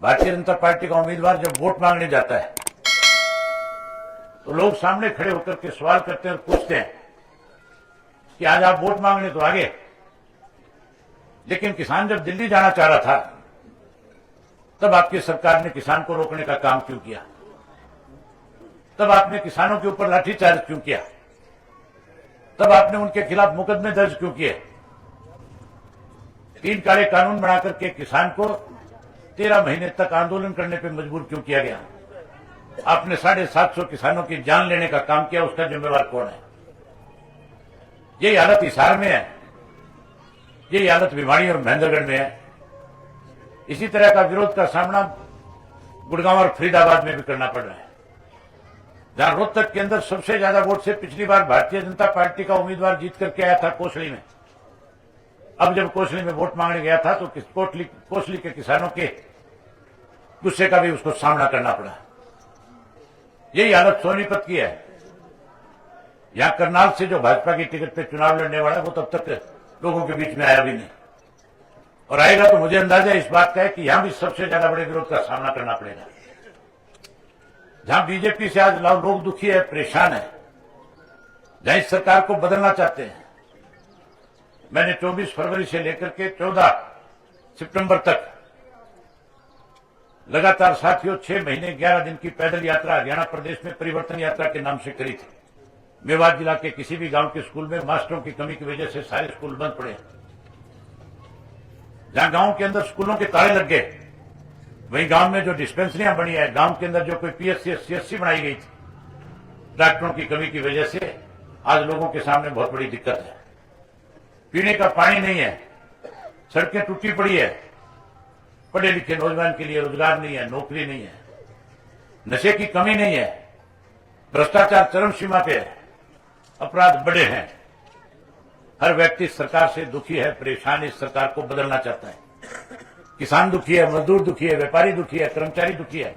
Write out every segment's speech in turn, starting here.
Bharatiya Janata party का उम्मीदवार जब वोट मांगने जाता है तो लोग सामने खड़े होकर के सवाल करते हैं और पूछते हैं कि आज आप वोट मांगने तो आगे, लेकिन किसान जब दिल्ली जाना चाह रहा था तब आपकी सरकार ने किसान को रोकने का काम क्यों किया? तब आपने किसानों के ऊपर लाठीचार्ज क्यों किया? तब आपने उनके खिलाफ मुकदमे दर्ज क्यों किए? 3 काले कानून बनाकर के किसान को 13 महीने तक आंदोलन करने पर मजबूर क्यों किया गया? आपने 750 किसानों की जान लेने का काम किया, उसका जिम्मेवार कौन है? यही हालत हिसार में है, यही हालत भिवाड़ी और महेंद्रगढ़ में है। इसी तरह का विरोध का सामना गुड़गांव और फरीदाबाद में भी करना पड़ रहा है, जहां रोहतक के अंदर सबसे ज्यादा वोट से पिछली बार भारतीय जनता पार्टी का उम्मीदवार जीत करके आया था कोसली में। अब जब कोसली में वोट मांगने गया था तो कोसली के किसानों के गुस्से का भी उसको सामना करना पड़ा। यही हालत सोनीपत की है। यहां करनाल से जो भाजपा की टिकट पे चुनाव लड़ने वाला है वो तब तक लोगों के बीच में आया भी नहीं, और आएगा तो मुझे अंदाजा इस बात का है कि यहां भी सबसे ज्यादा बड़े विरोध का सामना करना पड़ेगा। जहां बीजेपी से आज लोग दुखी है, परेशान है, जहां इस सरकार को बदलना चाहते हैं। मैंने 24 फरवरी से लेकर के 14 सितंबर तक लगातार साथियों 6 महीने 11 दिन की पैदल यात्रा हरियाणा प्रदेश में परिवर्तन यात्रा के नाम से करी थी। मेवात जिला के किसी भी गांव के स्कूल में मास्टरों की कमी की वजह से सारे स्कूल बंद पड़े। जहां गांव के अंदर स्कूलों के ताले लग गए, वहीं गांव में जो डिस्पेंसरियां बनी है, गांव के अंदर जो कोई पीएचसी सीएचसी बनाई गई थी, डॉक्टरों की कमी की वजह से आज लोगों के सामने बहुत बड़ी दिक्कत है। पीने का पानी नहीं है, सड़कें टूटी पड़ी है, पढ़े लिखे नौजवान के लिए रोजगार नहीं है, नौकरी नहीं है, नशे की कमी नहीं है, भ्रष्टाचार चरम सीमा पे है, अपराध बड़े हैं। हर व्यक्ति सरकार से दुखी है, परेशान, इस सरकार को बदलना चाहता है। किसान दुखी है, मजदूर दुखी है, व्यापारी दुखी है, कर्मचारी दुखी है,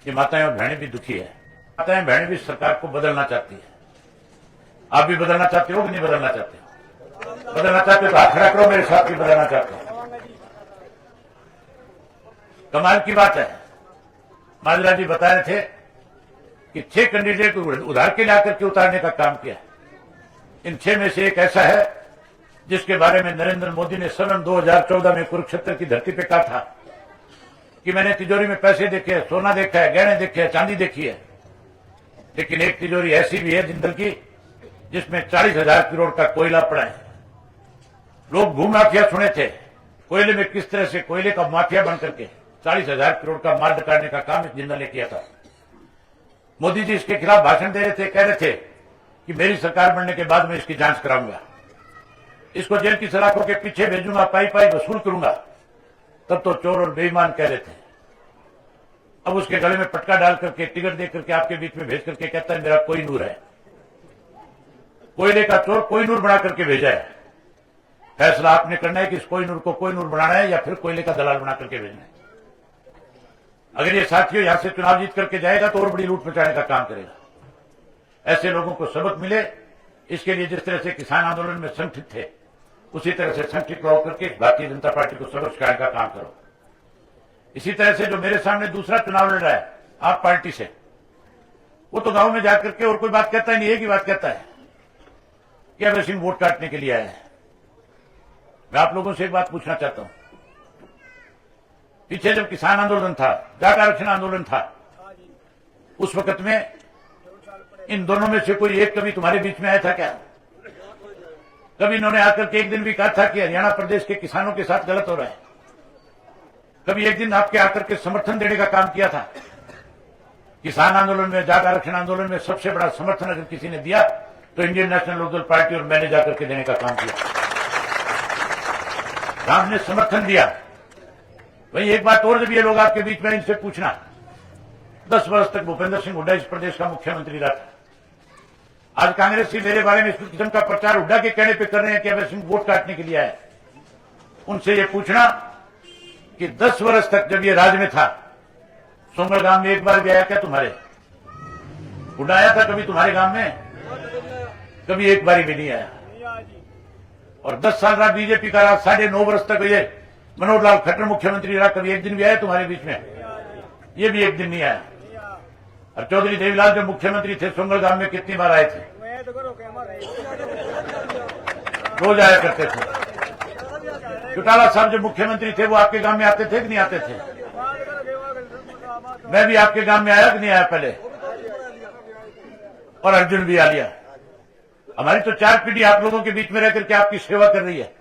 ये माताएं और बहनें भी दुखी है। माताएं बहनें भी सरकार को बदलना चाहती है। आप भी बदलना चाहते हो कि नहीं बदलना चाहते हो? बदलना चाहते हो तो हाथ खड़ा करो मेरे साथ भी बदलना चाहते हो। कमाल की बात है, माजरा जी बता रहे थे कि 6 कैंडिडेट को उधार के लाकर के उतारने का काम किया। इन 6 में से एक ऐसा है जिसके बारे में नरेंद्र मोदी ने सन 2014 में कुरुक्षेत्र की धरती पे कहा था कि मैंने तिजोरी में पैसे देखे हैं, सोना देखा है, गहने देखे हैं, चांदी देखी है, लेकिन एक तिजोरी ऐसी भी है जिंदल की जिसमें 40,000 करोड़ का कोयला पड़ा है। लोग भू माफिया सुने थे, कोयले में किस तरह से कोयले का माफिया बन करके 40,000 करोड़ का माल डकाने का काम इस जिंदल ने किया था। मोदी जी इसके खिलाफ भाषण दे रहे थे, कह रहे थे कि मेरी सरकार बनने के बाद मैं इसकी जांच कराऊंगा, इसको जेल की सलाखों के पीछे भेजूंगा, पाई पाई वसूल करूंगा। तब तो चोर और बेईमान कह रहे थे। अब उसके गले में पटका डाल करके टिकट दे करके आपके बीच में भेज करके कहता है मेरा कोई नूर है। कोयले का चोर कोई नूर बना करके भेजा है। फैसला आपने करना है कि इस कोई नूर को कोई नूर बनाना है या फिर कोयले का दलाल बना करके भेजना है। अगर ये साथियों यहां से चुनाव जीत करके जाएगा तो और बड़ी लूट मचाने का काम करेगा। ऐसे लोगों को सबक मिले, इसके लिए जिस तरह से किसान आंदोलन में संगठित थे उसी तरह से संगठित होकर के भारतीय जनता पार्टी को सबक सिखाने का काम करो। इसी तरह से जो मेरे सामने दूसरा चुनाव लड़ रहा है आप पार्टी से, वो तो गांव में जाकर के और कोई बात कहता ही नहीं, एक ही बात कहता है कि अभय सिंह वोट काटने के लिए आया है। मैं आप लोगों से एक बात पूछना चाहता हूं, पीछे जब किसान आंदोलन था, जाट आरक्षण आंदोलन था, उस वक्त में इन दोनों में से कोई एक कभी तुम्हारे बीच में आया था क्या? कभी इन्होंने आकर के एक दिन भी कहा था कि हरियाणा प्रदेश के किसानों के साथ गलत हो रहा है? कभी एक दिन आपके आकर के समर्थन देने का काम किया था? किसान आंदोलन में, जाट आरक्षण आंदोलन में सबसे बड़ा समर्थन अगर किसी ने दिया तो इंडियन नेशनल लोकदल पार्टी और मैंने जाकर के देने का काम किया। हमने समर्थन दिया। वही एक बात और, जब ये लोग आपके बीच में इनसे पूछना, 10 वर्ष तक भूपेंद्र सिंह हुड्डा इस प्रदेश का मुख्यमंत्री रहा था। आज कांग्रेस ही मेरे बारे में इस किस्म का प्रचार हुड्डा के कहने पे कर रहे हैं कि अभय सिंह वोट काटने के लिए आए। उनसे ये पूछना कि 10 वर्ष तक जब ये राज में था, सोमर गांव में एक बार भी आया क्या तुम्हारे? हुड्डा आया था कभी तुम्हारे गांव में? कभी एक बारी भी नहीं आया। और 10 साल रहा बीजेपी का राज, 9.5 वर्ष तक ये मनोहर लाल खट्टर मुख्यमंत्री रहा, कभी एक दिन भी आया तुम्हारे बीच में? ये भी एक दिन नहीं आया। और चौधरी देवीलाल जो मुख्यमंत्री थे सोंगलगाम में कितनी बार आए थे? रोज आया करते थे। चौटाला साहब जो मुख्यमंत्री थे वो आपके गांव में आते थे कि नहीं आते थे? मैं भी आपके गांव में आया कि नहीं आया पहले? और अर्जुन भी आ लिया। हमारी तो 4 पीढ़ी आप लोगों के बीच में रहकर के आपकी सेवा कर रही है।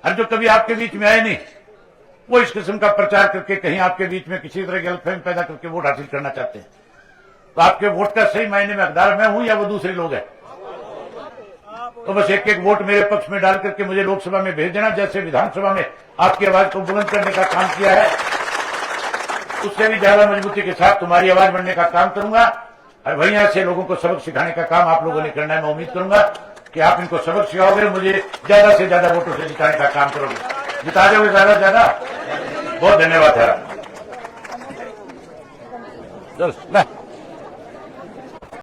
और जो कभी आपके बीच में आए नहीं वो इस किस्म का प्रचार करके कहीं आपके बीच में किसी तरह की गलतफहमी पैदा करके वोट हासिल करना चाहते हैं। तो आपके वोट का सही मायने में हकदार मैं हूं या वो दूसरे लोग हैं? तो बस एक एक वोट मेरे पक्ष में डाल करके मुझे लोकसभा में भेज देना। जैसे विधानसभा में आपकी आवाज को बुलंद करने का काम किया है उससे भी ज्यादा मजबूती के साथ तुम्हारी आवाज बढ़ने का काम करूंगा। और वहीं ऐसे लोगों को सबक सिखाने का काम आप लोगों ने करना है। मैं उम्मीद करूंगा कि आप इनको सबक सिखाओगे, मुझे ज्यादा से ज्यादा वोटों से जिताने का काम करोगे। जिता दोगे ज्यादा से ज्यादा। बहुत धन्यवाद है। चल